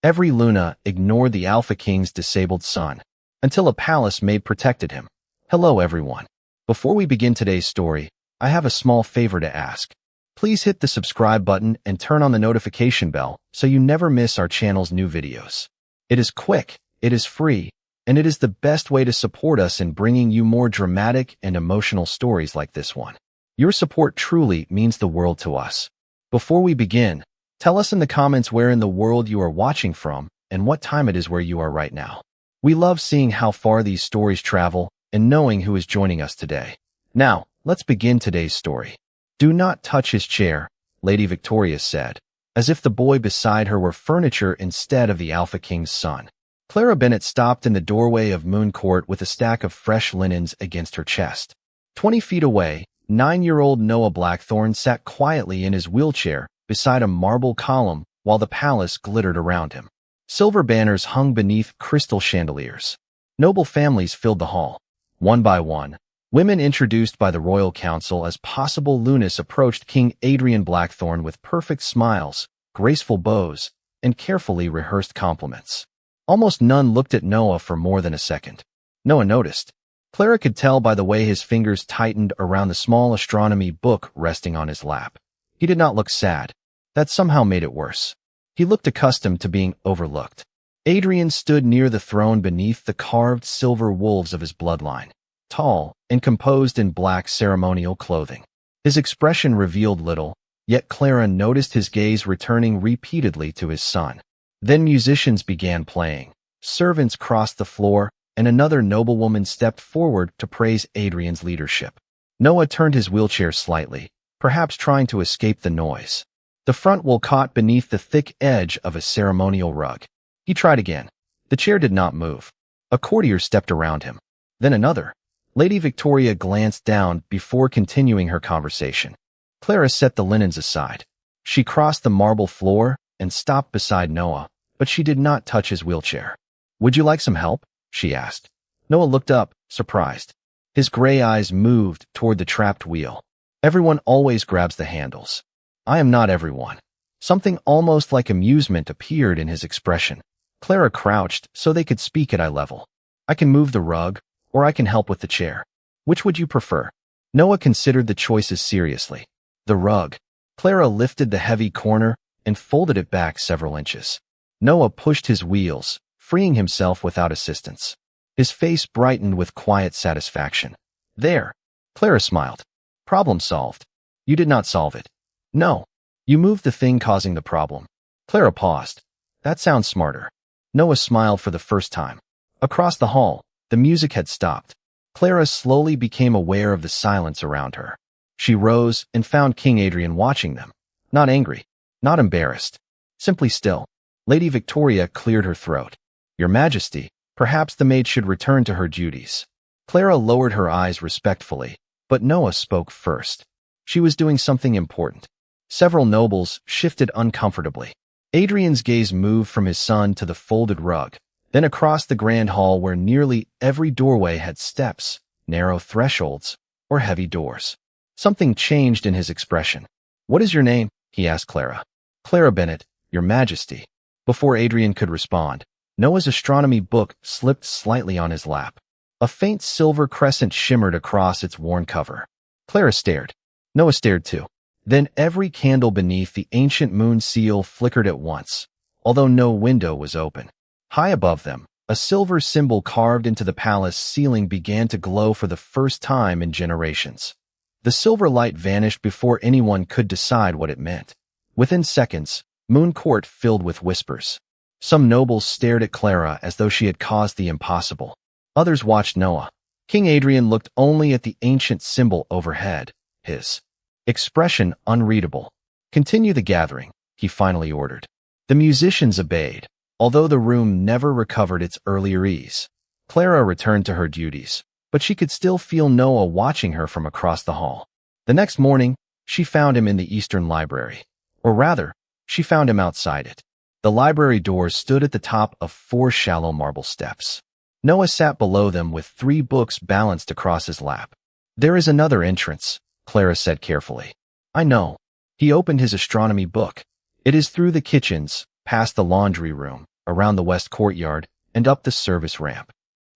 Every Luna ignored the Alpha King's disabled son, until a Palace Maid protected him. Hello everyone. Before we begin today's story, I have a small favor to ask. Please hit the subscribe button and turn on the notification bell so you never miss our channel's new videos. It is quick, it is free, and it is the best way to support us in bringing you more dramatic and emotional stories like this one. Your support truly means the world to us. Before we begin, tell us in the comments where in the world you are watching from and what time it is where you are right now. We love seeing how far these stories travel and knowing who is joining us today. Now, let's begin today's story. "Do not touch his chair," Lady Victoria said, as if the boy beside her were furniture instead of the Alpha King's son. Clara Bennet stopped in the doorway of Moon Court with a stack of fresh linens against her chest. 20 feet away, 9-year-old Noah Blackthorne sat quietly in his wheelchair beside a marble column while the palace glittered around him. Silver banners hung beneath crystal chandeliers. Noble families filled the hall. One by one, women introduced by the Royal Council as possible Lunas approached King Adrian Blackthorne with perfect smiles, graceful bows, and carefully rehearsed compliments. Almost none looked at Noah for more than a second. Noah noticed. Clara could tell by the way his fingers tightened around the small astronomy book resting on his lap. He did not look sad. That somehow made it worse. He looked accustomed to being overlooked. Adrian stood near the throne beneath the carved silver wolves of his bloodline, tall and composed in black ceremonial clothing. His expression revealed little, yet Clara noticed his gaze returning repeatedly to his son. Then musicians began playing, servants crossed the floor, and another noblewoman stepped forward to praise Adrian's leadership. Noah turned his wheelchair slightly, perhaps trying to escape the noise. The front wheel caught beneath the thick edge of a ceremonial rug. He tried again. The chair did not move. A courtier stepped around him. Then another. Lady Victoria glanced down before continuing her conversation. Clara set the linens aside. She crossed the marble floor and stopped beside Noah, but she did not touch his wheelchair. "Would you like some help?" she asked. Noah looked up, surprised. His gray eyes moved toward the trapped wheel. "Everyone always grabs the handles." "I am not everyone." Something almost like amusement appeared in his expression. Clara crouched so they could speak at eye level. "I can move the rug, or I can help with the chair. Which would you prefer?" Noah considered the choices seriously. "The rug." Clara lifted the heavy corner and folded it back several inches. Noah pushed his wheels, freeing himself without assistance. His face brightened with quiet satisfaction. "There." Clara smiled. "Problem solved." "You did not solve it." "No. You moved the thing causing the problem." Clara paused. "That sounds smarter." Noah smiled for the first time. Across the hall, the music had stopped. Clara slowly became aware of the silence around her. She rose and found King Adrian watching them. Not angry, not embarrassed, simply still. Lady Victoria cleared her throat. "Your Majesty, perhaps the maid should return to her duties." Clara lowered her eyes respectfully, but Noah spoke first. She was doing something important. Several nobles shifted uncomfortably. Adrian's gaze moved from his son to the folded rug, then across the grand hall where nearly every doorway had steps, narrow thresholds, or heavy doors. Something changed in his expression. "What is your name?" he asked Clara. "Clara Bennet, Your Majesty." Before Adrian could respond, Noah's astronomy book slipped slightly on his lap. A faint silver crescent shimmered across its worn cover. Clara stared. Noah stared too. Then every candle beneath the ancient moon seal flickered at once, although no window was open. High above them, a silver symbol carved into the palace ceiling began to glow for the first time in generations. The silver light vanished before anyone could decide what it meant. Within seconds, Moon Court filled with whispers. Some nobles stared at Clara as though she had caused the impossible. Others watched Noah. King Adrian looked only at the ancient symbol overhead, his expression unreadable. "Continue the gathering," he finally ordered. The musicians obeyed, although the room never recovered its earlier ease. Clara returned to her duties, but she could still feel Noah watching her from across the hall. The next morning, she found him in the Eastern Library. Or rather, she found him outside it. The library doors stood at the top of 4 shallow marble steps. Noah sat below them with 3 books balanced across his lap. "There is another entrance," Clara said carefully. "I know." He opened his astronomy book. "It is through the kitchens, past the laundry room, around the west courtyard, and up the service ramp.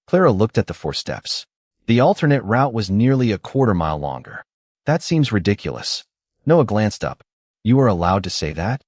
Clara looked at the 4 steps. The alternate route was nearly a quarter-mile longer. That seems ridiculous. Noah glanced up. You are allowed to say that?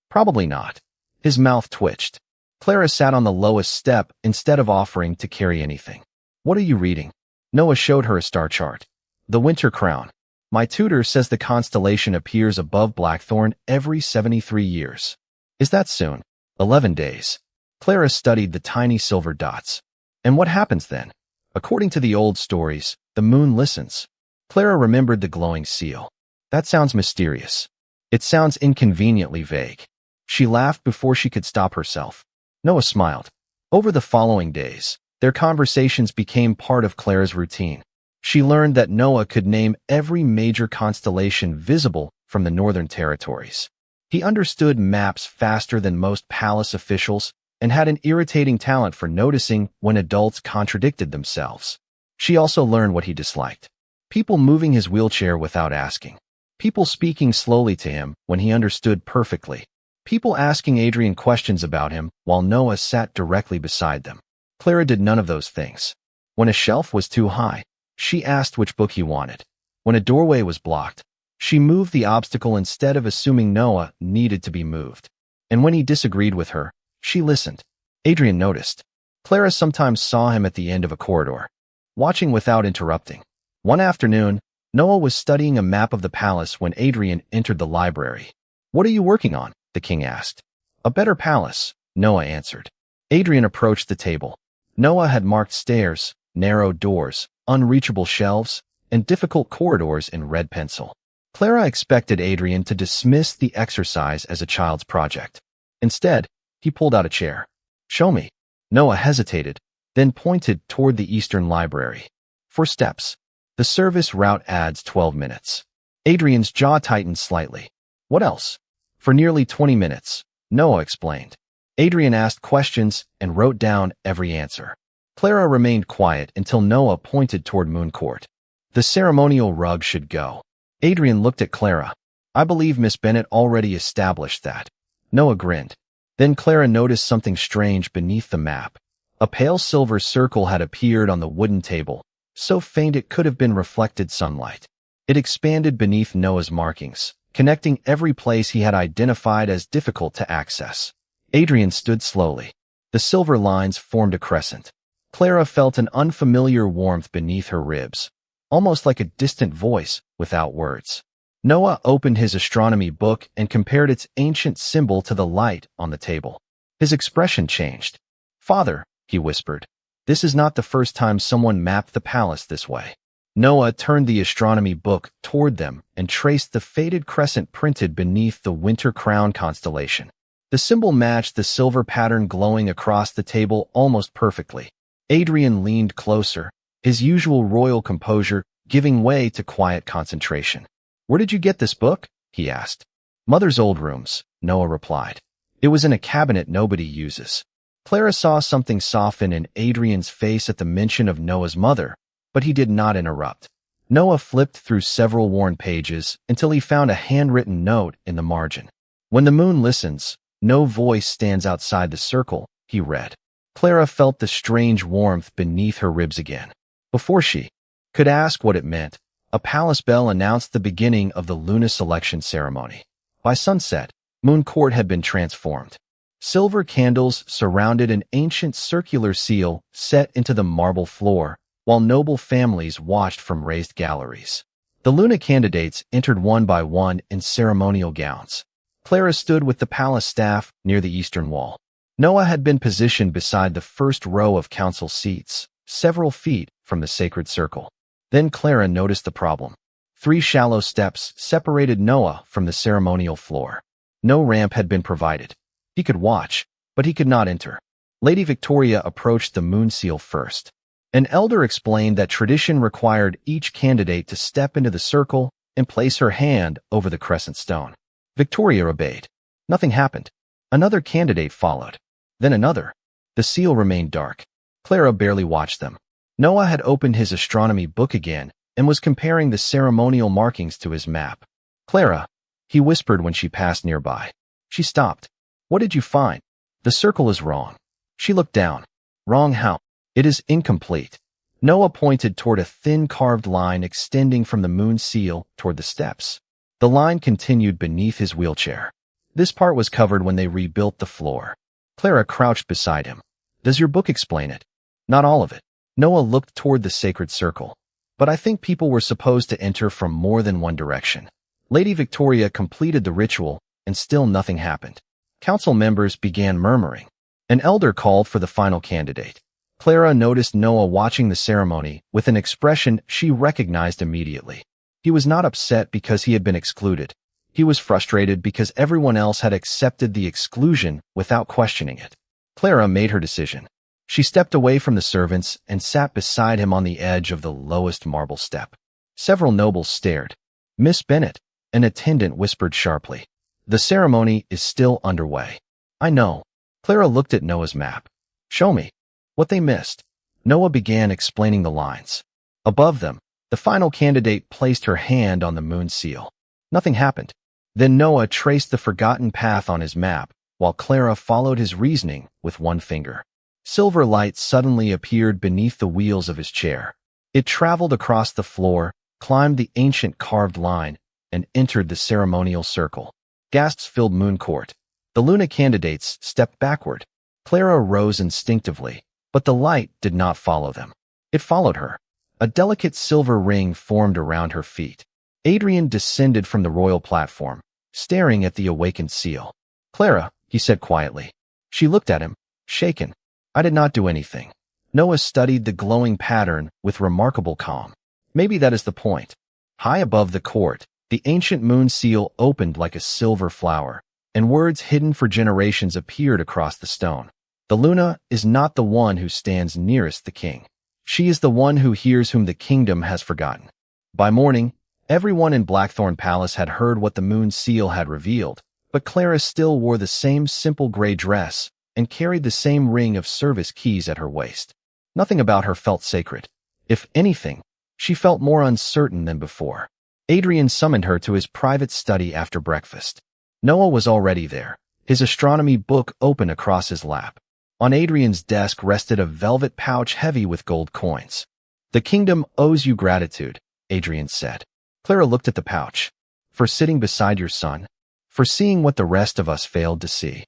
Probably not. His mouth twitched. Clara sat on the lowest step instead of offering to carry anything. What are you reading? Noah showed her a star chart. The Winter Crown. My tutor says the constellation appears above Blackthorn every 73 years. Is that soon? 11 days. Clara studied the tiny silver dots. And what happens then? According to the old stories, the moon listens. Clara remembered the glowing seal. That sounds mysterious. It sounds inconveniently vague. She laughed before she could stop herself. Noah smiled. Over the following days, their conversations became part of Clara's routine. She learned that Noah could name every major constellation visible from the Northern Territories. He understood maps faster than most palace officials and had an irritating talent for noticing when adults contradicted themselves. She also learned what he disliked. People moving his wheelchair without asking. People speaking slowly to him when he understood perfectly. People asking Adrian questions about him while Noah sat directly beside them. Clara did none of those things. When a shelf was too high, she asked which book he wanted. When a doorway was blocked, she moved the obstacle instead of assuming Noah needed to be moved. And when he disagreed with her, she listened. Adrian noticed. Clara sometimes saw him at the end of a corridor, watching without interrupting. One afternoon, Noah was studying a map of the palace when Adrian entered the library. What are you working on? The king asked. A better palace, Noah answered. Adrian approached the table. Noah had marked stairs, narrow doors, unreachable shelves, and difficult corridors in red pencil. Clara expected Adrian to dismiss the exercise as a child's project. Instead, he pulled out a chair. Show me. Noah hesitated, then pointed toward the Eastern Library. 4 steps. The service route adds 12 minutes. Adrian's jaw tightened slightly. What else? For nearly 20 minutes, Noah explained. Adrian asked questions and wrote down every answer. Clara remained quiet until Noah pointed toward Moon Court. The ceremonial rug should go. Adrian looked at Clara. I believe Miss Bennet already established that. Noah grinned. Then Clara noticed something strange beneath the map. A pale silver circle had appeared on the wooden table, so faint it could have been reflected sunlight. It expanded beneath Noah's markings, connecting every place he had identified as difficult to access. Adrian stood slowly. The silver lines formed a crescent. Clara felt an unfamiliar warmth beneath her ribs, almost like a distant voice without words. Noah opened his astronomy book and compared its ancient symbol to the light on the table. His expression changed. Father, he whispered, this is not the first time someone mapped the palace this way. Noah turned the astronomy book toward them and traced the faded crescent printed beneath the Winter Crown constellation. The symbol matched the silver pattern glowing across the table almost perfectly. Adrian leaned closer, his usual royal composure giving way to quiet concentration. Where did you get this book? He asked. Mother's old rooms, Noah replied. It was in a cabinet nobody uses. Clara saw something soften in Adrian's face at the mention of Noah's mother, but he did not interrupt. Noah flipped through several worn pages until he found a handwritten note in the margin. When the moon listens, no voice stands outside the circle, he read. Clara felt the strange warmth beneath her ribs again. Before she could ask what it meant, a palace bell announced the beginning of the Luna selection ceremony. By sunset, Moon Court had been transformed. Silver candles surrounded an ancient circular seal set into the marble floor, while noble families watched from raised galleries. The Luna candidates entered one by one in ceremonial gowns. Clara stood with the palace staff near the eastern wall. Noah had been positioned beside the first row of council seats, several feet from the sacred circle. Then Clara noticed the problem. 3 shallow steps separated Noah from the ceremonial floor. No ramp had been provided. He could watch, but he could not enter. Lady Victoria approached the moon seal first. An elder explained that tradition required each candidate to step into the circle and place her hand over the crescent stone. Victoria obeyed. Nothing happened. Another candidate followed. Then another. The seal remained dark. Clara barely watched them. Noah had opened his astronomy book again and was comparing the ceremonial markings to his map. Clara, he whispered when she passed nearby. She stopped. What did you find? The circle is wrong. She looked down. Wrong how? It is incomplete. Noah pointed toward a thin carved line extending from the moon seal toward the steps. The line continued beneath his wheelchair. This part was covered when they rebuilt the floor. Clara crouched beside him. Does your book explain it? Not all of it. Noah looked toward the sacred circle. But I think people were supposed to enter from more than one direction. Lady Victoria completed the ritual, and still nothing happened. Council members began murmuring. An elder called for the final candidate. Clara noticed Noah watching the ceremony with an expression she recognized immediately. He was not upset because he had been excluded. He was frustrated because everyone else had accepted the exclusion without questioning it. Clara made her decision. She stepped away from the servants and sat beside him on the edge of the lowest marble step. Several nobles stared. Miss Bennet, an attendant whispered sharply. The ceremony is still underway. I know. Clara looked at Noah's map. Show me. What they missed. Noah began explaining the lines. Above them, the final candidate placed her hand on the moon seal. Nothing happened. Then Noah traced the forgotten path on his map, while Clara followed his reasoning with one finger. Silver light suddenly appeared beneath the wheels of his chair. It traveled across the floor, climbed the ancient carved line, and entered the ceremonial circle. Gasps filled Moon Court. The Luna candidates stepped backward. Clara rose instinctively, but the light did not follow them. It followed her. A delicate silver ring formed around her feet. Adrian descended from the royal platform, staring at the awakened seal. Clara, he said quietly. She looked at him, shaken. I did not do anything. Noah studied the glowing pattern with remarkable calm. Maybe that is the point. High above the court, the ancient moon seal opened like a silver flower, and words hidden for generations appeared across the stone. The Luna is not the one who stands nearest the king. She is the one who hears whom the kingdom has forgotten. By morning, everyone in Blackthorn Palace had heard what the moon seal had revealed, but Clara still wore the same simple gray dress and carried the same ring of service keys at her waist. Nothing about her felt sacred. If anything, she felt more uncertain than before. Adrian summoned her to his private study after breakfast. Noah was already there, his astronomy book open across his lap. On Adrian's desk rested a velvet pouch heavy with gold coins. The kingdom owes you gratitude, Adrian said. Clara looked at the pouch. For sitting beside your son. For seeing what the rest of us failed to see.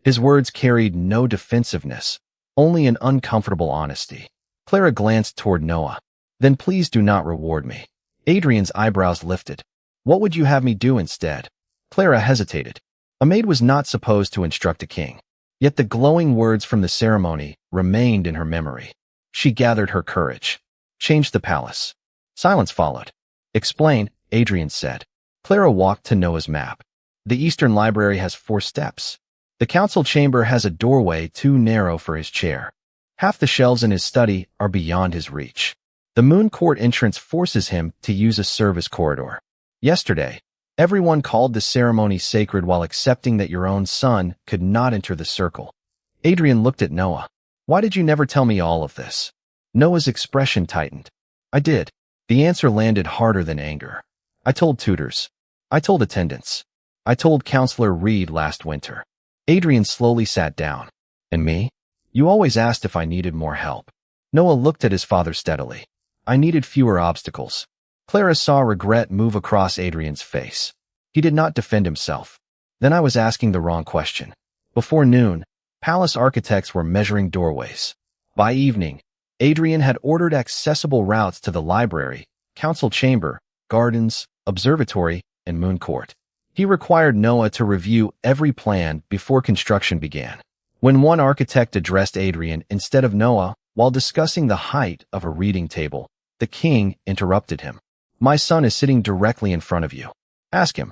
His words carried no defensiveness, only an uncomfortable honesty. Clara glanced toward Noah. Then please do not reward me. Adrian's eyebrows lifted. What would you have me do instead? Clara hesitated. A maid was not supposed to instruct a king. Yet the glowing words from the ceremony remained in her memory. She gathered her courage. Change the palace. Silence followed. Explain, Adrian said. Clara walked to Noah's map. The Eastern Library has 4 steps. The council chamber has a doorway too narrow for his chair. Half the shelves in his study are beyond his reach. The Moon Court entrance forces him to use a service corridor. Yesterday, everyone called the ceremony sacred while accepting that your own son could not enter the circle. Adrian looked at Noah. Why did you never tell me all of this? Noah's expression tightened. I did. The answer landed harder than anger. I told tutors. I told attendants. I told Counselor Reed last winter. Adrian slowly sat down. And me? You always asked if I needed more help. Noah looked at his father steadily. I needed fewer obstacles. Clara saw regret move across Adrian's face. He did not defend himself. Then I was asking the wrong question. Before noon, palace architects were measuring doorways. By evening, Adrian had ordered accessible routes to the library, council chamber, gardens, observatory, and moon court. He required Noah to review every plan before construction began. When one architect addressed Adrian instead of Noah while discussing the height of a reading table, the king interrupted him. My son is sitting directly in front of you. Ask him.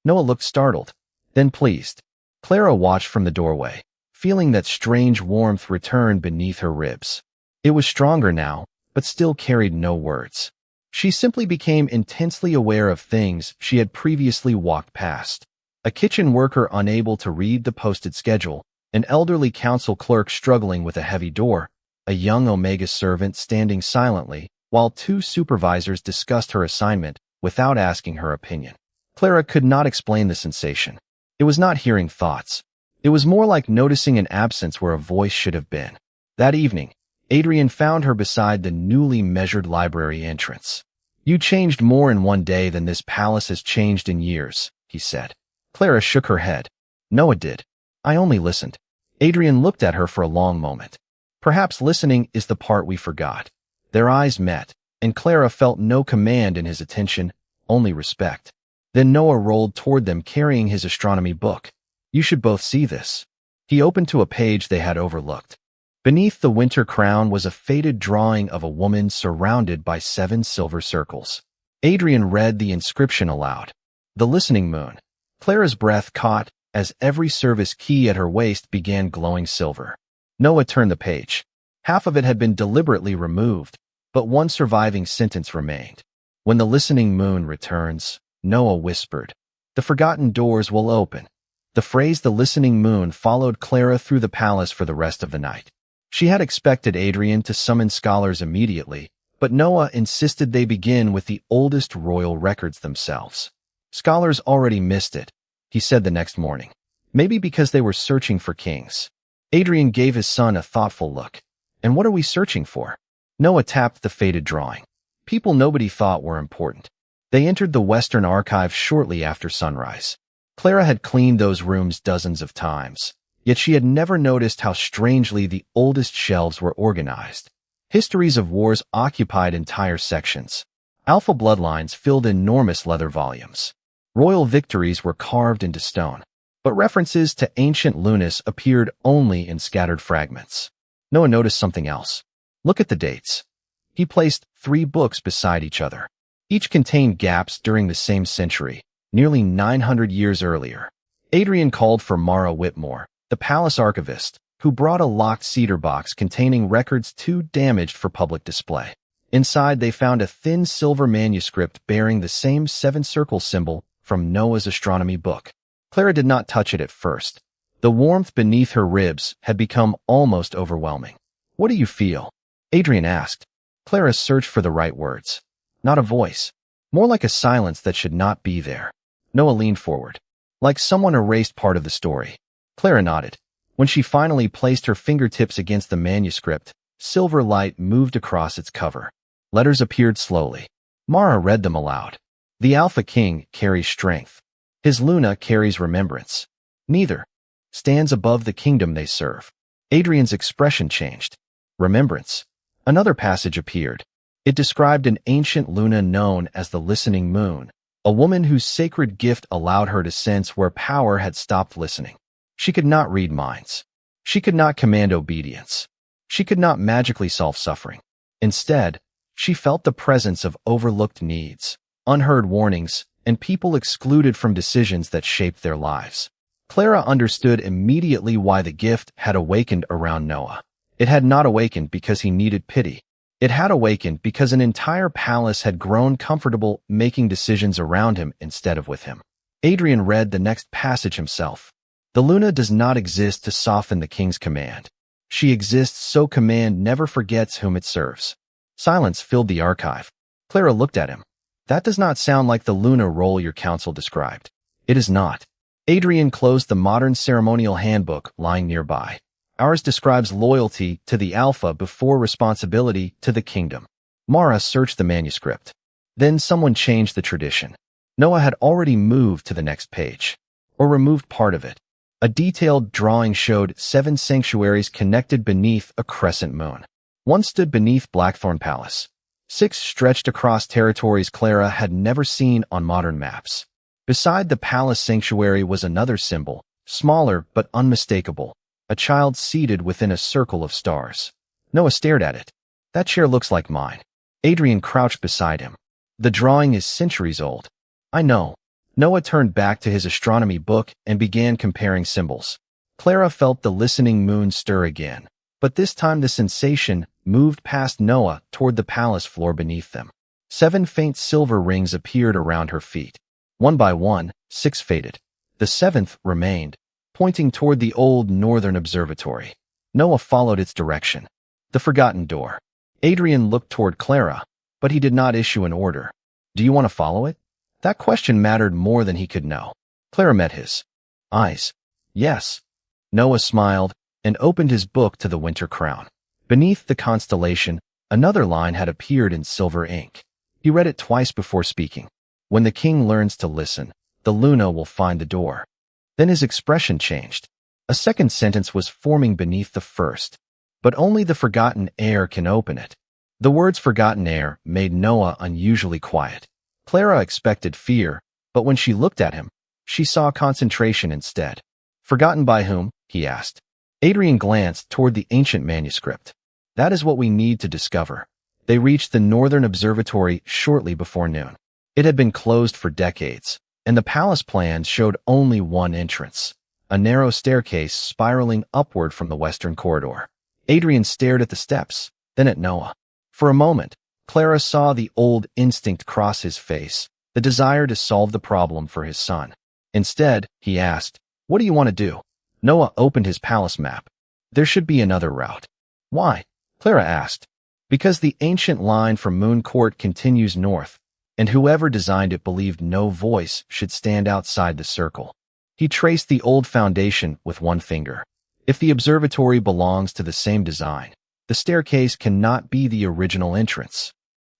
Noah looked startled, then pleased. Clara watched from the doorway, feeling that strange warmth return beneath her ribs. It was stronger now, but still carried no words. She simply became intensely aware of things she had previously walked past. A kitchen worker unable to read the posted schedule, an elderly council clerk struggling with a heavy door, a young Omega servant standing silently, while 2 supervisors discussed her assignment without asking her opinion. Clara could not explain the sensation. It was not hearing thoughts. It was more like noticing an absence where a voice should have been. That evening, Adrian found her beside the newly measured library entrance. "You changed more in one day than this palace has changed in years," he said. Clara shook her head. "Noah did. I only listened." Adrian looked at her for a long moment. Perhaps listening is the part we forgot. Their eyes met, and Clara felt no command in his attention, only respect. Then Noah rolled toward them carrying his astronomy book. "You should both see this." He opened to a page they had overlooked. Beneath the winter crown was a faded drawing of a woman surrounded by 7 silver circles. Adrian read the inscription aloud. "The Listening Moon." Clara's breath caught as every service key at her waist began glowing silver. Noah turned the page. Half of it had been deliberately removed, but one surviving sentence remained. "When the listening moon returns," Noah whispered, "the forgotten doors will open." The phrase "the listening moon" followed Clara through the palace for the rest of the night. She had expected Adrian to summon scholars immediately, but Noah insisted they begin with the oldest royal records themselves. "Scholars already missed it," he said the next morning. "Maybe because they were searching for kings." Adrian gave his son a thoughtful look. "And what are we searching for?" Noah tapped the faded drawing. "People nobody thought were important." They entered the Western Archive shortly after sunrise. Clara had cleaned those rooms dozens of times, yet she had never noticed how strangely the oldest shelves were organized. Histories of wars occupied entire sections. Alpha bloodlines filled enormous leather volumes. Royal victories were carved into stone, but references to ancient Lunas appeared only in scattered fragments. Noah noticed something else. "Look at the dates." He placed 3 books beside each other. Each contained gaps during the same century, nearly 900 years earlier. Adrian called for Mara Whitmore, the palace archivist, who brought a locked cedar box containing records too damaged for public display. Inside, they found a thin silver manuscript bearing the same 7-circle symbol from Noah's astronomy book. Clara did not touch it at first. The warmth beneath her ribs had become almost overwhelming. "What do you feel?" Adrian asked. Clara searched for the right words. Not a voice. More like a silence that should not be there. Noah leaned forward. Like someone erased part of the story. Clara nodded. When she finally placed her fingertips against the manuscript, silver light moved across its cover. Letters appeared slowly. Mara read them aloud. "The Alpha King carries strength. His Luna carries remembrance. Neither stands above the kingdom they serve." Adrian's expression changed. "Remembrance." Another passage appeared. It described an ancient Luna known as the Listening Moon, a woman whose sacred gift allowed her to sense where power had stopped listening. She could not read minds. She could not command obedience. She could not magically solve suffering. Instead, she felt the presence of overlooked needs, unheard warnings, and people excluded from decisions that shaped their lives. Clara understood immediately why the gift had awakened around Noah. It had not awakened because he needed pity. It had awakened because an entire palace had grown comfortable making decisions around him instead of with him. Adrian read the next passage himself. "The Luna does not exist to soften the king's command. She exists so command never forgets whom it serves." Silence filled the archive. Clara looked at him. "That does not sound like the Luna role your council described." "It is not." Adrian closed the modern ceremonial handbook lying nearby. "Ours describes loyalty to the Alpha before responsibility to the kingdom." Mara searched the manuscript. Then someone changed the tradition. Noah had already moved to the next page, or removed part of it. A detailed drawing showed 7 sanctuaries connected beneath a crescent moon. One stood beneath Blackthorn Palace. 6 stretched across territories Clara had never seen on modern maps. Beside the palace sanctuary was another symbol, smaller but unmistakable. A child seated within a circle of stars. Noah stared at it. "That chair looks like mine." Adrian crouched beside him. "The drawing is centuries old." "I know." Noah turned back to his astronomy book and began comparing symbols. Clara felt the listening moon stir again, but this time the sensation moved past Noah toward the palace floor beneath them. 7 faint silver rings appeared around her feet. One by one, 6 faded. The 7th remained, pointing toward the old northern observatory. Noah followed its direction. The forgotten door. Adrian looked toward Clara, but he did not issue an order. "Do you want to follow it?" That question mattered more than he could know. Clara met his eyes. "Yes." Noah smiled and opened his book to the winter crown. Beneath the constellation, another line had appeared in silver ink. He read it twice before speaking. When the king learns to listen, the Luna will find the door. Then his expression changed. A second sentence was forming beneath the first. But only the forgotten heir can open it. The words forgotten heir made Noah unusually quiet. Clara expected fear, but when she looked at him, she saw concentration instead. Forgotten by whom? He asked. Adrian glanced toward the ancient manuscript. That is what we need to discover. They reached the northern observatory shortly before noon. It had been closed for decades, and the palace plans showed only one entrance, a narrow staircase spiraling upward from the western corridor. Adrian stared at the steps, then at Noah. For a moment, Clara saw the old instinct cross his face, the desire to solve the problem for his son. Instead, he asked, "What do you want to do?" Noah opened his palace map. "There should be another route." "Why?" Clara asked. "Because the ancient line from Moon Court continues north, and whoever designed it believed no voice should stand outside the circle." He traced the old foundation with one finger. If the observatory belongs to the same design, the staircase cannot be the original entrance.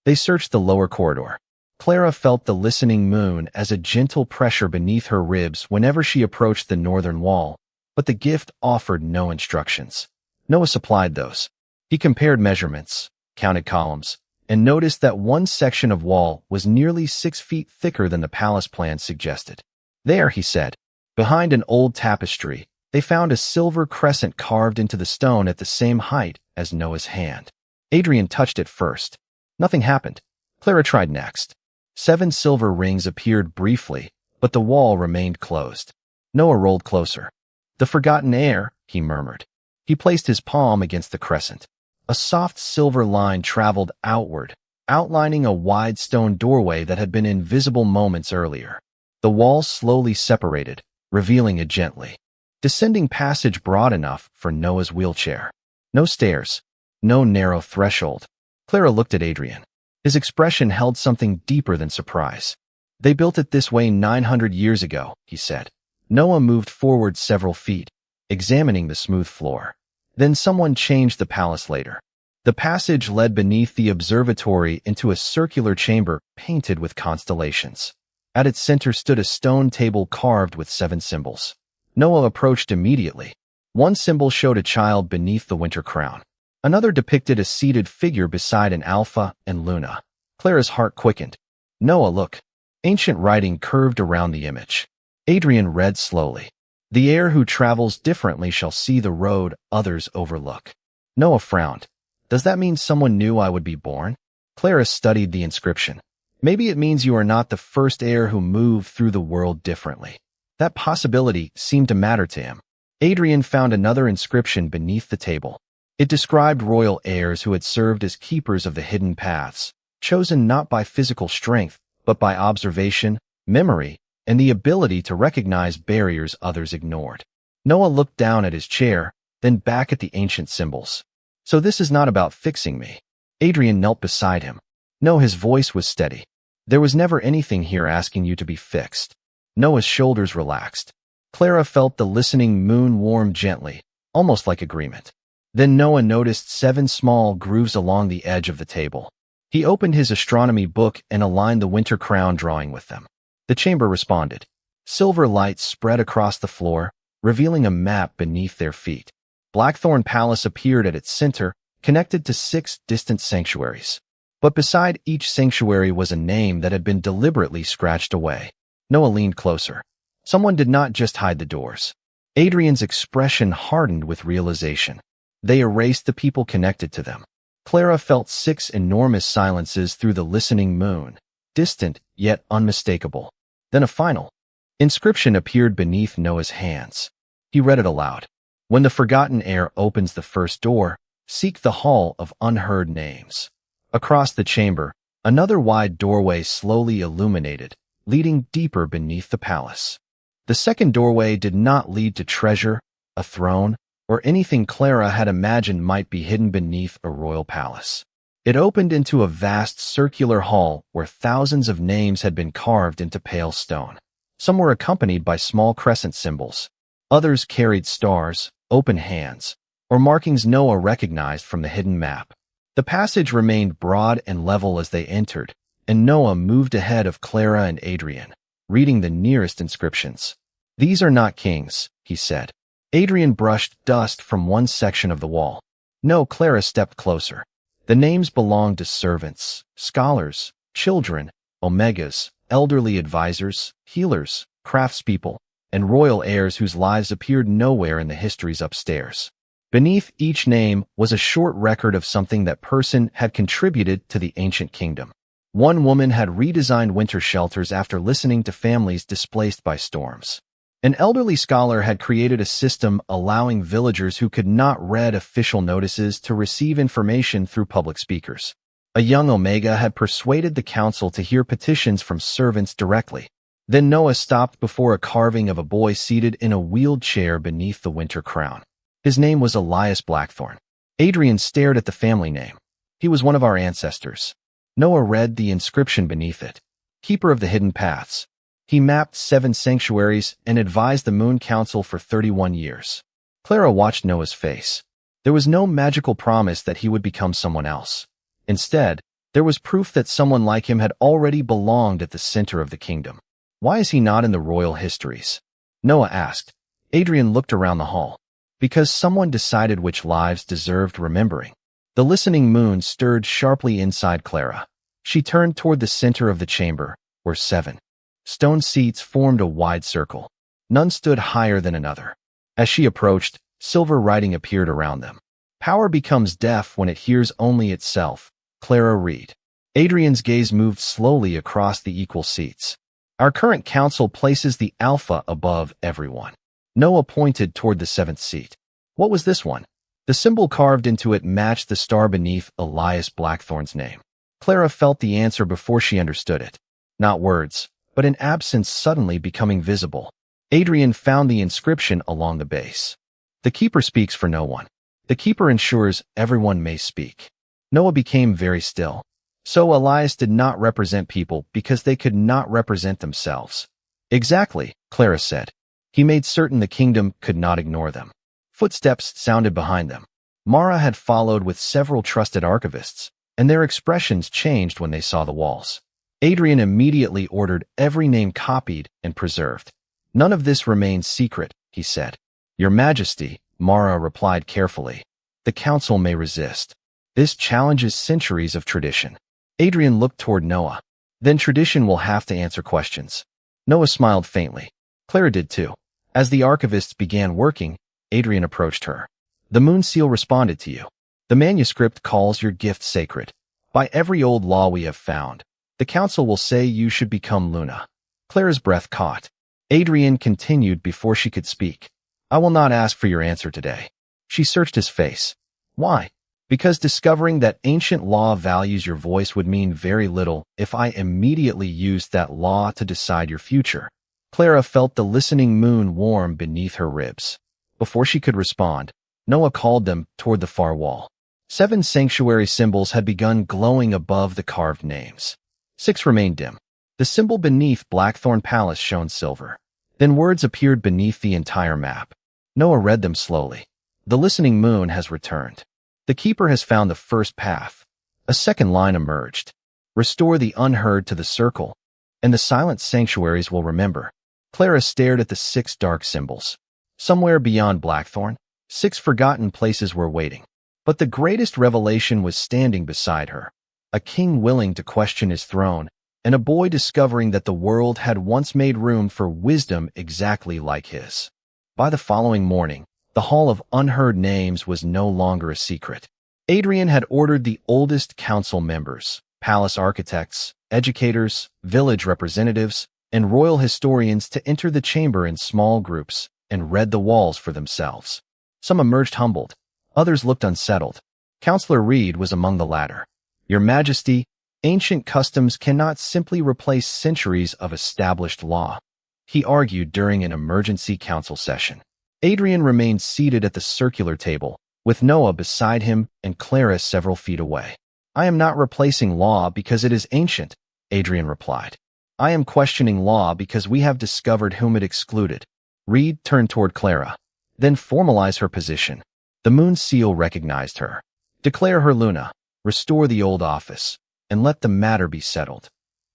They searched the lower corridor. Clara felt the listening moon as a gentle pressure beneath her ribs whenever she approached the northern wall, but the gift offered no instructions. Noah supplied those. He compared measurements, counted columns, and noticed that one section of wall was nearly 6 feet thicker than the palace plan suggested. "There," he said. Behind an old tapestry, they found a silver crescent carved into the stone at the same height as Noah's hand. Adrian touched it first. Nothing happened. Clara tried next. 7 silver rings appeared briefly, but the wall remained closed. Noah rolled closer. "The forgotten heir," he murmured. He placed his palm against the crescent. A soft silver line traveled outward, outlining a wide stone doorway that had been invisible moments earlier. The walls slowly separated, revealing a gently descending passage broad enough for Noah's wheelchair. No stairs, no narrow threshold. Clara looked at Adrian. His expression held something deeper than surprise. "They built it this way 900 years ago," he said. Noah moved forward several feet, examining the smooth floor. "Then someone changed the palace later." The passage led beneath the observatory into a circular chamber painted with constellations. At its center stood a stone table carved with 7 symbols. Noah approached immediately. One symbol showed a child beneath the winter crown. Another depicted a seated figure beside an Alpha and Luna. Clara's heart quickened. "Noah, look." Ancient writing curved around the image. Adrian read slowly. "The heir who travels differently shall see the road others overlook." Noah frowned. "Does that mean someone knew I would be born?" Clara studied the inscription. "Maybe it means you are not the first heir who moved through the world differently." That possibility seemed to matter to him. Adrian found another inscription beneath the table. It described royal heirs who had served as keepers of the hidden paths, chosen not by physical strength, but by observation, memory, and the ability to recognize barriers others ignored. Noah looked down at his chair, then back at the ancient symbols. "So this is not about fixing me." Adrian knelt beside him. No, his voice was steady. "There was never anything here asking you to be fixed." Noah's shoulders relaxed. Clara felt the listening moon warm gently, almost like agreement. Then Noah noticed 7 small grooves along the edge of the table. He opened his astronomy book and aligned the winter crown drawing with them. The chamber responded. Silver light spread across the floor, revealing a map beneath their feet. Blackthorn Palace appeared at its center, connected to 6 distant sanctuaries. But beside each sanctuary was a name that had been deliberately scratched away. Noah leaned closer. Someone did not just hide the doors. Adrian's expression hardened with realization. They erased the people connected to them. Clara felt 6 enormous silences through the listening moon, distant yet unmistakable. Then a final inscription appeared beneath Noah's hands. He read it aloud. "When the forgotten heir opens the first door, seek the hall of unheard names." Across the chamber, another wide doorway slowly illuminated, leading deeper beneath the palace. The second doorway did not lead to treasure, a throne, or anything Clara had imagined might be hidden beneath a royal palace. It opened into a vast circular hall where thousands of names had been carved into pale stone. Some were accompanied by small crescent symbols. Others carried stars, open hands, or markings Noah recognized from the hidden map. The passage remained broad and level as they entered, and Noah moved ahead of Clara and Adrian, reading the nearest inscriptions. "These are not kings," he said. Adrian brushed dust from one section of the wall. No, Clara stepped closer. The names belonged to servants, scholars, children, omegas, elderly advisors, healers, craftspeople, and royal heirs whose lives appeared nowhere in the histories upstairs. Beneath each name was a short record of something that person had contributed to the ancient kingdom. One woman had redesigned winter shelters after listening to families displaced by storms. An elderly scholar had created a system allowing villagers who could not read official notices to receive information through public speakers. A young Omega had persuaded the council to hear petitions from servants directly. Then Noah stopped before a carving of a boy seated in a wheeled chair beneath the winter crown. His name was Elias Blackthorn. Adrian stared at the family name. He was one of our ancestors. Noah read the inscription beneath it. Keeper of the Hidden Paths. He mapped 7 sanctuaries and advised the Moon Council for 31 years. Clara watched Noah's face. There was no magical promise that he would become someone else. Instead, there was proof that someone like him had already belonged at the center of the kingdom. Why is he not in the royal histories? Noah asked. Adrian looked around the hall. Because someone decided which lives deserved remembering. The listening moon stirred sharply inside Clara. She turned toward the center of the chamber, where 7 stone seats formed a wide circle. None stood higher than another. As she approached, silver writing appeared around them. Power becomes deaf when it hears only itself. Clara read. Adrian's gaze moved slowly across the equal seats. Our current council places the alpha above everyone. Noah pointed toward the 7th seat. What was this one? The symbol carved into it matched the star beneath Elias Blackthorn's name. Clara felt the answer before she understood it. Not words, but an absence suddenly becoming visible. Adrian found the inscription along the base. The keeper speaks for no one. The keeper ensures everyone may speak. Noah became very still. So Elias did not represent people because they could not represent themselves. Exactly, Clara said. He made certain the kingdom could not ignore them. Footsteps sounded behind them. Mara had followed with several trusted archivists, and their expressions changed when they saw the walls. Adrian immediately ordered every name copied and preserved. None of this remains secret, he said. Your Majesty, Mara replied carefully. The council may resist. This challenges centuries of tradition. Adrian looked toward Noah. Then tradition will have to answer questions. Noah smiled faintly. Clara did too. As the archivists began working, Adrian approached her. The moon seal responded to you. The manuscript calls your gift sacred. By every old law we have found, the council will say you should become Luna. Clara's breath caught. Adrian continued before she could speak. I will not ask for your answer today. She searched his face. Why? Because discovering that ancient law values your voice would mean very little if I immediately used that law to decide your future. Clara felt the listening moon warm beneath her ribs. Before she could respond, Noah called them toward the far wall. 7 sanctuary symbols had begun glowing above the carved names. 6 remained dim. The symbol beneath Blackthorn Palace shone silver. Then words appeared beneath the entire map. Noah read them slowly. The listening moon has returned. The keeper has found the first path. A second line emerged. Restore the unheard to the circle, and the silent sanctuaries will remember. Clara stared at the 6 dark symbols. Somewhere beyond Blackthorn, 6 forgotten places were waiting. But the greatest revelation was standing beside her. A king willing to question his throne, and a boy discovering that the world had once made room for wisdom exactly like his. By the following morning, the Hall of Unheard Names was no longer a secret. Adrian had ordered the oldest council members, palace architects, educators, village representatives, and royal historians to enter the chamber in small groups and read the walls for themselves. Some emerged humbled. Others looked unsettled. Counselor Reed was among the latter. Your Majesty, ancient customs cannot simply replace centuries of established law, he argued during an emergency council session. Adrian remained seated at the circular table, with Noah beside him and Clara several feet away. I am not replacing law because it is ancient, Adrian replied. I am questioning law because we have discovered whom it excluded. Reed turned toward Clara. Then formalize her position. The moon seal recognized her. Declare her Luna. Restore the old office. And let the matter be settled.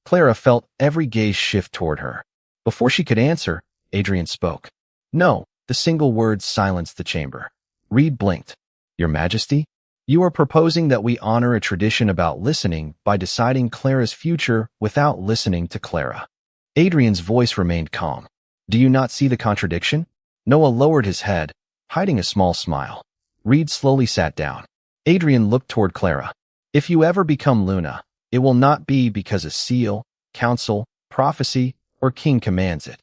Clara felt every gaze shift toward her. Before she could answer, Adrian spoke. No, the single word silenced the chamber. Reed blinked. Your Majesty? You are proposing that we honor a tradition about listening by deciding Clara's future without listening to Clara. Adrian's voice remained calm. Do you not see the contradiction? Noah lowered his head, hiding a small smile. Reed slowly sat down. Adrian looked toward Clara. If you ever become Luna, it will not be because a seal, council, prophecy, or king commands it.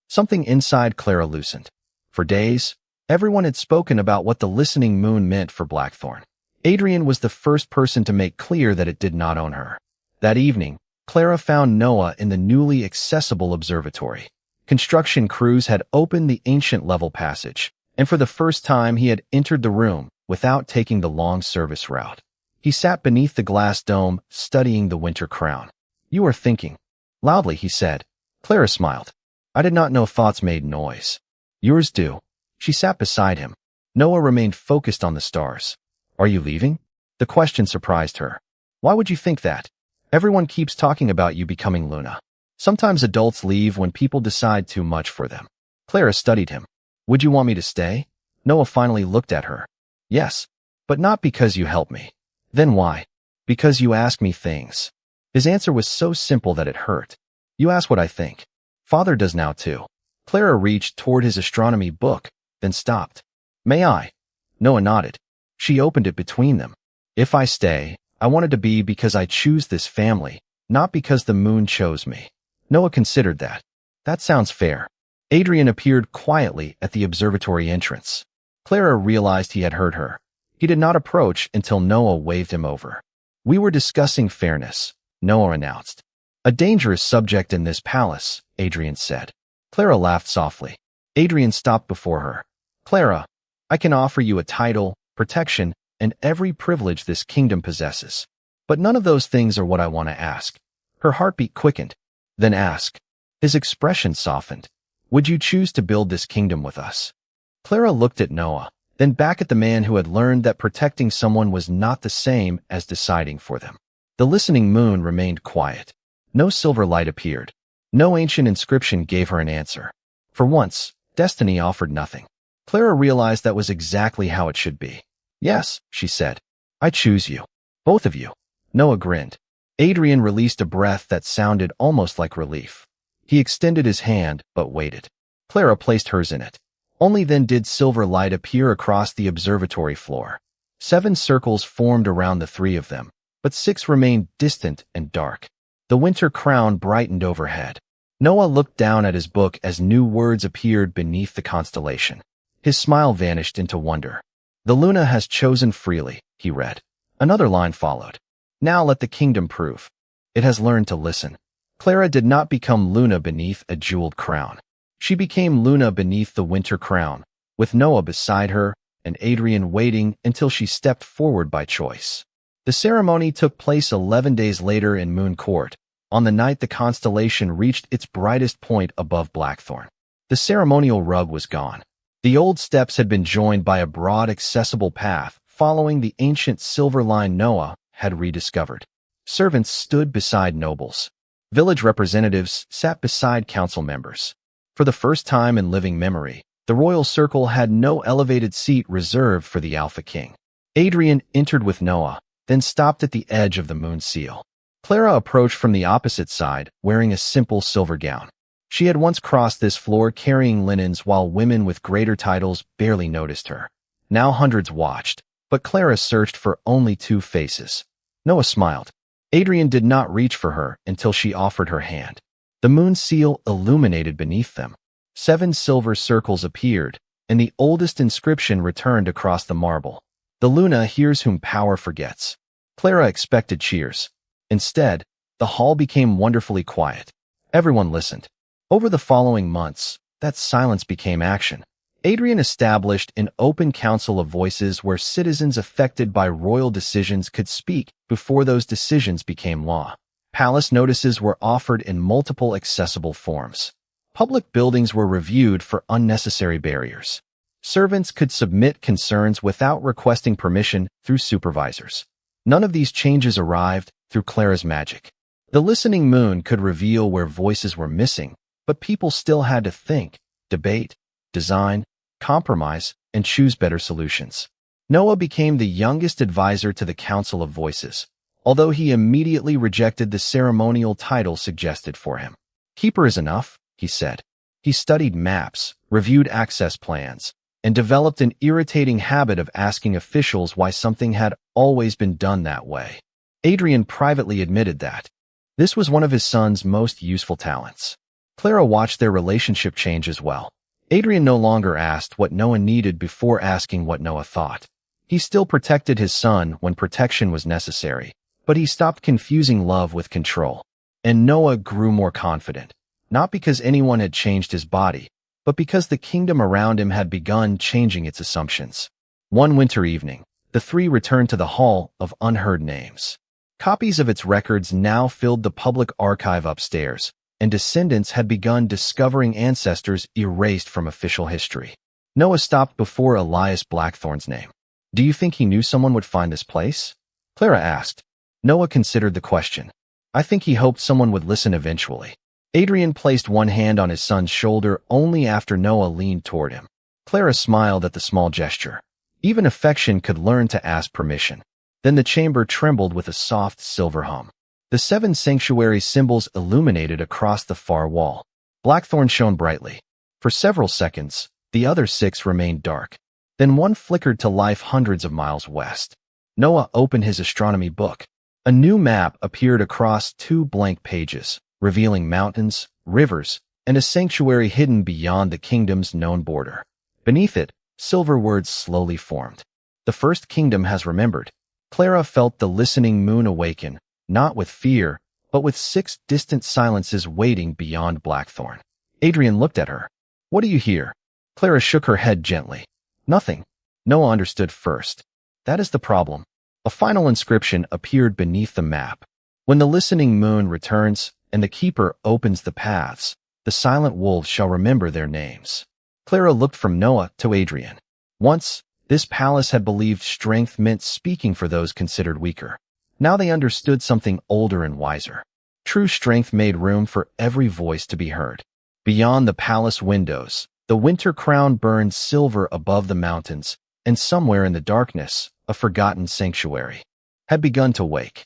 Something inside Clara loosened. For days, everyone had spoken about what the listening moon meant for Blackthorn. Adrian was the first person to make clear that it did not own her. That evening, Clara found Noah in the newly accessible observatory. Construction crews had opened the ancient level passage, and for the first time he had entered the room without taking the long service route. He sat beneath the glass dome, studying the winter crown. You are thinking. Loudly, he said. Clara smiled. I did not know thoughts made noise. Yours do. She sat beside him. Noah remained focused on the stars. Are you leaving? The question surprised her. Why would you think that? Everyone keeps talking about you becoming Luna. Sometimes adults leave when people decide too much for them. Clara studied him. Would you want me to stay? Noah finally looked at her. Yes, but not because you help me. Then why? Because you ask me things. His answer was so simple that it hurt. You ask what I think. Father does now too. Clara reached toward his astronomy book, then stopped. May I? Noah nodded. She opened it between them. If I stay, I want it to be because I choose this family, not because the moon chose me. Noah considered that. That sounds fair. Adrian appeared quietly at the observatory entrance. Clara realized he had heard her. He did not approach until Noah waved him over. We were discussing fairness, Noah announced. A dangerous subject in this palace, Adrian said. Clara laughed softly. Adrian stopped before her. Clara, I can offer you a title, protection, and every privilege this kingdom possesses. But none of those things are what I want to ask. Her heartbeat quickened. Then ask. His expression softened. Would you choose to build this kingdom with us? Clara looked at Noah, then back at the man who had learned that protecting someone was not the same as deciding for them. The listening moon remained quiet. No silver light appeared. No ancient inscription gave her an answer. For once, destiny offered nothing. Clara realized that was exactly how it should be. Yes, she said. I choose you. Both of you. Noah grinned. Adrian released a breath that sounded almost like relief. He extended his hand, but waited. Clara placed hers in it. Only then did silver light appear across the observatory floor. 7 circles formed around the 3 of them, but 6 remained distant and dark. The winter crown brightened overhead. Noah looked down at his book as new words appeared beneath the constellation. His smile vanished into wonder. The Luna has chosen freely, he read. Another line followed. Now let the kingdom prove. It has learned to listen. Clara did not become Luna beneath a jeweled crown. She became Luna beneath the winter crown, with Noah beside her and Adrian waiting until she stepped forward by choice. The ceremony took place 11 days later in Moon Court, on the night the constellation reached its brightest point above Blackthorn. The ceremonial rug was gone. The old steps had been joined by a broad, accessible path following the ancient silver line Noah had rediscovered. Servants stood beside nobles. Village representatives sat beside council members. For the first time in living memory, the royal circle had no elevated seat reserved for the Alpha King. Adrian entered with Noah, then stopped at the edge of the moon seal. Clara approached from the opposite side, wearing a simple silver gown. She had once crossed this floor carrying linens while women with greater titles barely noticed her. Now hundreds watched, but Clara searched for only 2 faces. Noah smiled. Adrian did not reach for her until she offered her hand. The moon seal illuminated beneath them. 7 silver circles appeared, and the oldest inscription returned across the marble. The Luna hears whom power forgets. Clara expected cheers. Instead, the hall became wonderfully quiet. Everyone listened. Over the following months, that silence became action. Adrian established an open council of voices where citizens affected by royal decisions could speak before those decisions became law. Palace notices were offered in multiple accessible forms. Public buildings were reviewed for unnecessary barriers. Servants could submit concerns without requesting permission through supervisors. None of these changes arrived through Clara's magic. The listening moon could reveal where voices were missing, but people still had to think, debate, design, compromise, and choose better solutions. Noah became the youngest advisor to the Council of Voices, although he immediately rejected the ceremonial title suggested for him. "Keeper is enough," he said. He studied maps, reviewed access plans, and developed an irritating habit of asking officials why something had always been done that way. Adrian privately admitted that this was one of his son's most useful talents. Clara watched their relationship change as well. Adrian no longer asked what Noah needed before asking what Noah thought. He still protected his son when protection was necessary, but he stopped confusing love with control. And Noah grew more confident, not because anyone had changed his body, but because the kingdom around him had begun changing its assumptions. One winter evening, the three returned to the Hall of Unheard Names. Copies of its records now filled the public archive upstairs, and descendants had begun discovering ancestors erased from official history. Noah stopped before Elias Blackthorn's name. "Do you think he knew someone would find this place?" Clara asked. Noah considered the question. "I think he hoped someone would listen eventually." Adrian placed one hand on his son's shoulder only after Noah leaned toward him. Clara smiled at the small gesture. Even affection could learn to ask permission. Then the chamber trembled with a soft silver hum. The 7 sanctuary symbols illuminated across the far wall. Blackthorn shone brightly. For several seconds, the other 6 remained dark. Then one flickered to life hundreds of miles west. Noah opened his astronomy book. A new map appeared across 2 blank pages, revealing mountains, rivers, and a sanctuary hidden beyond the kingdom's known border. Beneath it, silver words slowly formed. "The first kingdom has remembered." Clara felt the listening moon awaken, not with fear, but with 6 distant silences waiting beyond Blackthorn. Adrian looked at her. "What do you hear?" Clara shook her head gently. "Nothing." Noah understood first. That is the problem. A final inscription appeared beneath the map. "When the listening moon returns and the keeper opens the paths, the silent wolves shall remember their names." Clara looked from Noah to Adrian. Once, this palace had believed strength meant speaking for those considered weaker. Now they understood something older and wiser. True strength made room for every voice to be heard. Beyond the palace windows, the winter crown burned silver above the mountains, and somewhere in the darkness, a forgotten sanctuary had begun to wake.